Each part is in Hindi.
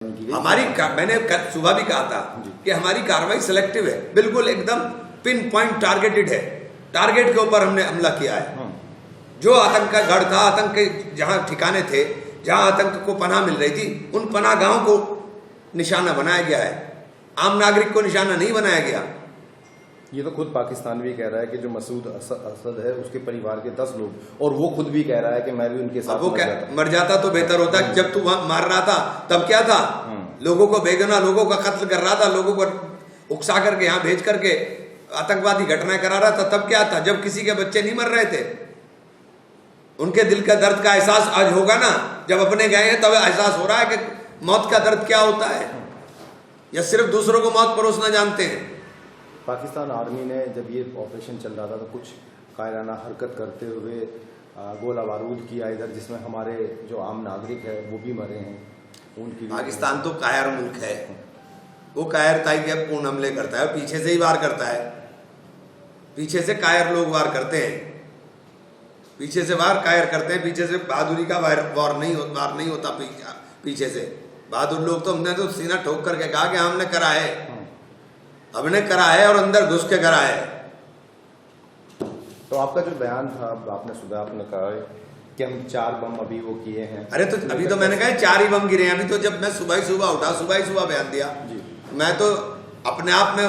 मैंने सुबह भी कहा था कि हमारी कार्रवाई सिलेक्टिव है, बिल्कुल एकदम पिन पॉइंट टारगेटेड है। टारगेट के ऊपर हमने हमला किया है। जो आतंक का गढ़ था, आतंक के जहां ठिकाने थे, जहां आतंक को पनाह मिल रही थी, उन पनाहगाहों को निशाना बनाया गया है। आम नागरिक को निशाना नहीं बनाया गया। ये तो खुद पाकिस्तान भी कह रहा है कि जो मसूद असद है उसके परिवार के 10 लोग, और वो खुद भी कह रहा है कि मैं भी उनके साथ मर जाता तो बेहतर होता। जब तू मार रहा था तब क्या था? लोगों को बेगुनाह लोगों का कत्ल कर रहा था, लोगों को उकसा करके यहाँ भेज करके आतंकवादी घटनाएं करा रहा था। तब क्या था? जब किसी के बच्चे नहीं मर रहे थे। उनके दिल का दर्द का एहसास आज होगा ना, जब अपने गए हैं तब एहसास हो रहा है कि मौत का दर्द क्या होता है, या सिर्फ दूसरों को मौत परोसना जानते हैं। पाकिस्तान आर्मी ने जब ये ऑपरेशन चल रहा था तो कुछ कायराना हरकत करते हुए गोला बारूद किया इधर, जिसमें हमारे जो आम नागरिक है वो भी मरे हैं। उनकी पाकिस्तान तो कायर मुल्क है, वो कायरताई के पूर्ण हमले करता है और पीछे से ही वार करता है। पीछे से कायर लोग वार करते हैं, पीछे से वार कायर करते हैं। पीछे से बहादुरी का वार नहीं होता। पीछे से बहादुर लोग तो हमने तो सीना ठोक करके कहा कि हमने करा है, हमने करा है और अंदर घुस के करा है। तो आपका जो बयान था, आपने सुबह आपने कहा कि हम 4 बम अभी वो किए हैं। अरे तो अभी तो मैंने कहा 4 ही बम गिरे हैं। अभी तो जब मैं सुबह ही सुबह उठा, सुबह ही सुबह बयान दिया। मैं तो अपने आप में,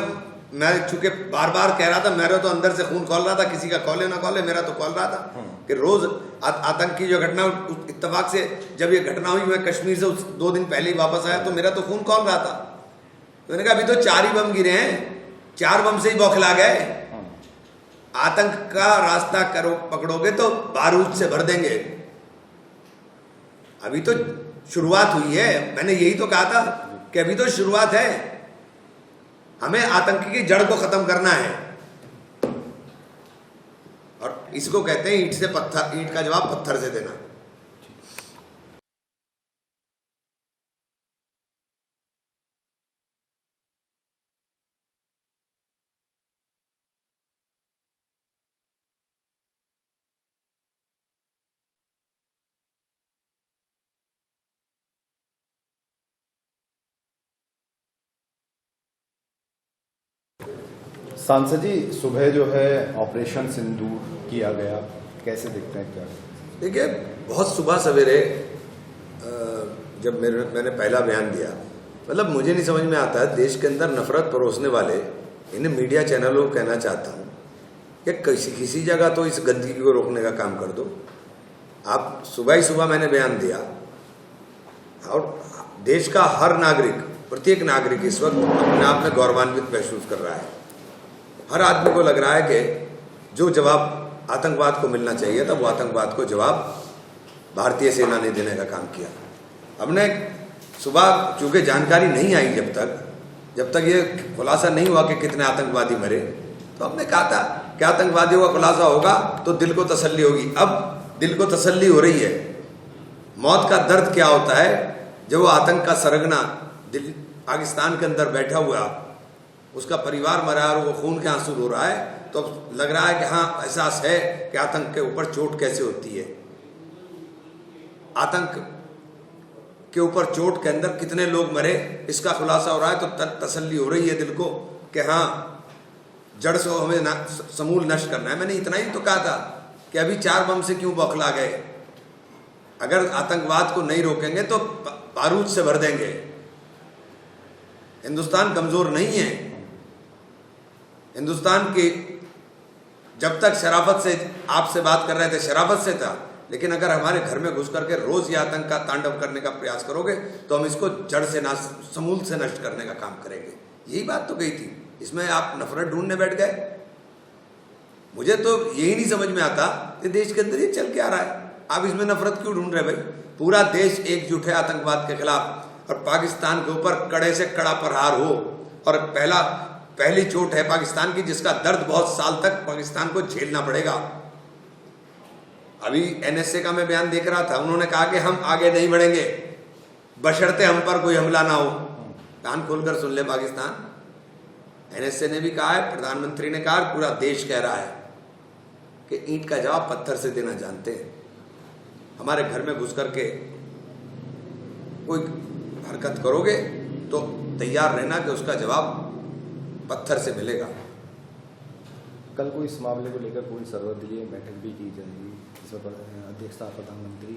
मैं चूंकि बार बार कह रहा था, मेरे तो अंदर से खून खोल रहा था। किसी का खोले ना खोले, मेरा तो खोल रहा था कि रोज आतंक की जो घटना, इत्तेफाक से जब ये घटना हुई मैं कश्मीर से 2 दिन पहले ही वापस आया तो मेरा तो खून खोल रहा था। तो मैंने कहा अभी तो 4 ही बम गिरे हैं, 4 बम से ही बौखला गए। आतंक का रास्ता पकड़ोगे तो बारूद से भर देंगे। अभी तो शुरुआत हुई है। मैंने यही तो कहा था कि अभी तो शुरुआत है। हमें आतंक की जड़ को खत्म करना है, और इसको कहते हैं ईंट से पत्थर, ईंट का जवाब पत्थर से देना। सांसद जी, सुबह जो है ऑपरेशन सिंदूर किया गया, कैसे देखते हैं? क्या देखिए, बहुत सुबह सवेरे जब मैंने पहला बयान दिया, मतलब मुझे नहीं समझ में आता है, देश के अंदर नफरत परोसने वाले इन्हें मीडिया चैनलों को कहना चाहता हूँ कि किसी जगह तो इस गंदगी को रोकने का काम कर दो। आप सुबह ही सुबह मैंने बयान दिया, और देश का हर नागरिक, प्रत्येक नागरिक इस वक्त अपने आप में गौरवान्वित महसूस कर रहा है। हर आदमी को लग रहा है कि जो जवाब आतंकवाद को मिलना चाहिए था, वो आतंकवाद को जवाब भारतीय सेना ने देने का काम किया। हमने सुबह, चूंकि जानकारी नहीं आई, जब तक ये खुलासा नहीं हुआ कि कितने आतंकवादी मरे, तो हमने कहा था कि आतंकवादियों का खुलासा होगा तो दिल को तसल्ली होगी। अब दिल को तसल्ली हो रही है। मौत का दर्द क्या होता है जब वो आतंक का सरगना दिल पाकिस्तान के अंदर बैठा हुआ, उसका परिवार मरा और वो खून के आंसू रो रहा है, तो लग रहा है कि हाँ, एहसास है कि आतंक के ऊपर चोट कैसे होती है। आतंक के ऊपर चोट के अंदर कितने लोग मरे, इसका खुलासा हो रहा है, तो तसल्ली हो रही है दिल को कि हाँ, जड़ से हमें समूल नष्ट करना है। मैंने इतना ही तो कहा था कि अभी 4 बम से क्यों बौखला गए? अगर आतंकवाद को नहीं रोकेंगे तो बारूद से भर देंगे। हिंदुस्तान कमजोर नहीं है। हिंदुस्तान की, जब तक शराफत से आपसे बात कर रहे थे, शराफत से था, लेकिन अगर हमारे घर में घुस करके रोज ये आतंक का तांडव करने का प्रयास करोगे तो हम इसको जड़ से समूल से नष्ट करने का काम करेंगे। यही बात तो कही थी। इसमें आप नफरत ढूंढने बैठ गए। मुझे तो यही नहीं समझ में आता कि देश के अंदर ये चल के आ रहा है, आप इसमें नफरत क्यों ढूंढ रहे भाई? पूरा देश एकजुट है आतंकवाद के खिलाफ, और पाकिस्तान के ऊपर कड़े से कड़ा प्रहार हो। और पहली चोट है पाकिस्तान की, जिसका दर्द बहुत साल तक पाकिस्तान को झेलना पड़ेगा। अभी एनएसए का मैं बयान देख रहा था, उन्होंने कहा कि हम आगे नहीं बढ़ेंगे बशर्ते हम पर कोई हमला ना हो। कान खोलकर सुन ले पाकिस्तान। एनएसए ने भी कहा है, प्रधानमंत्री ने कहा, पूरा देश कह रहा है कि ईंट का जवाब पत्थर से देना जानते हैं। हमारे घर में घुस करके कोई हरकत करोगे तो तैयार रहना कि उसका जवाब पत्थर से मिलेगा। कल को इस मामले को लेकर कोई सर्वदलीय बैठक भी की जाएगी, जिसमें अध्यक्षता प्रधानमंत्री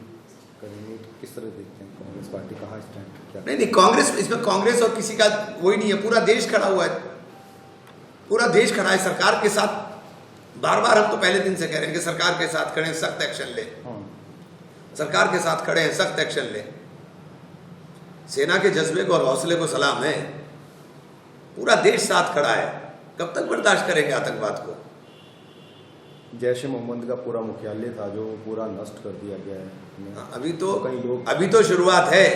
करेंगे। तो किस तरह देखते हैं कांग्रेस पार्टी कहाँ स्टैंड क्या? नहीं, कांग्रेस, इसमें कांग्रेस और किसी का वही नहीं है, पूरा देश खड़ा हुआ है, पूरा देश खड़ा है सरकार के साथ। बार बार हम तो पहले दिन से कह रहे हैं कि सरकार के साथ खड़े हैं, सख्त एक्शन ले, सरकार के साथ खड़े हैं, सख्त एक्शन ले। सेना के जज्बे को और हौसले को सलाम है, पूरा देश साथ खड़ा है। कब तक बर्दाश्त करेंगे आतंकवाद को? जैश ए मोहम्मद का पूरा मुख्यालय था जो पूरा नष्ट कर दिया गया है। अभी तो शुरुआत है,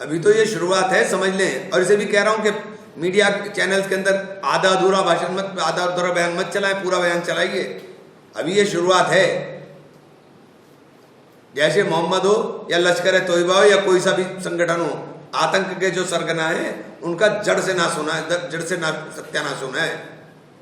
अभी तो ये शुरुआत है, समझ लें। और इसे भी कह रहा हूं कि मीडिया चैनल्स के अंदर आधा अधूरा भाषण मत, आधा अधूरा बयान मत चलाएं, पूरा बयान चलाइए। अभी ये शुरुआत है। जैसे मोहम्मद हो या लश्कर तोयबा हो या कोई सा भी संगठन हो, आतंक के जो सरगना है उनका जड़ से नाश होना है, जड़ से सत्यानाश होना है।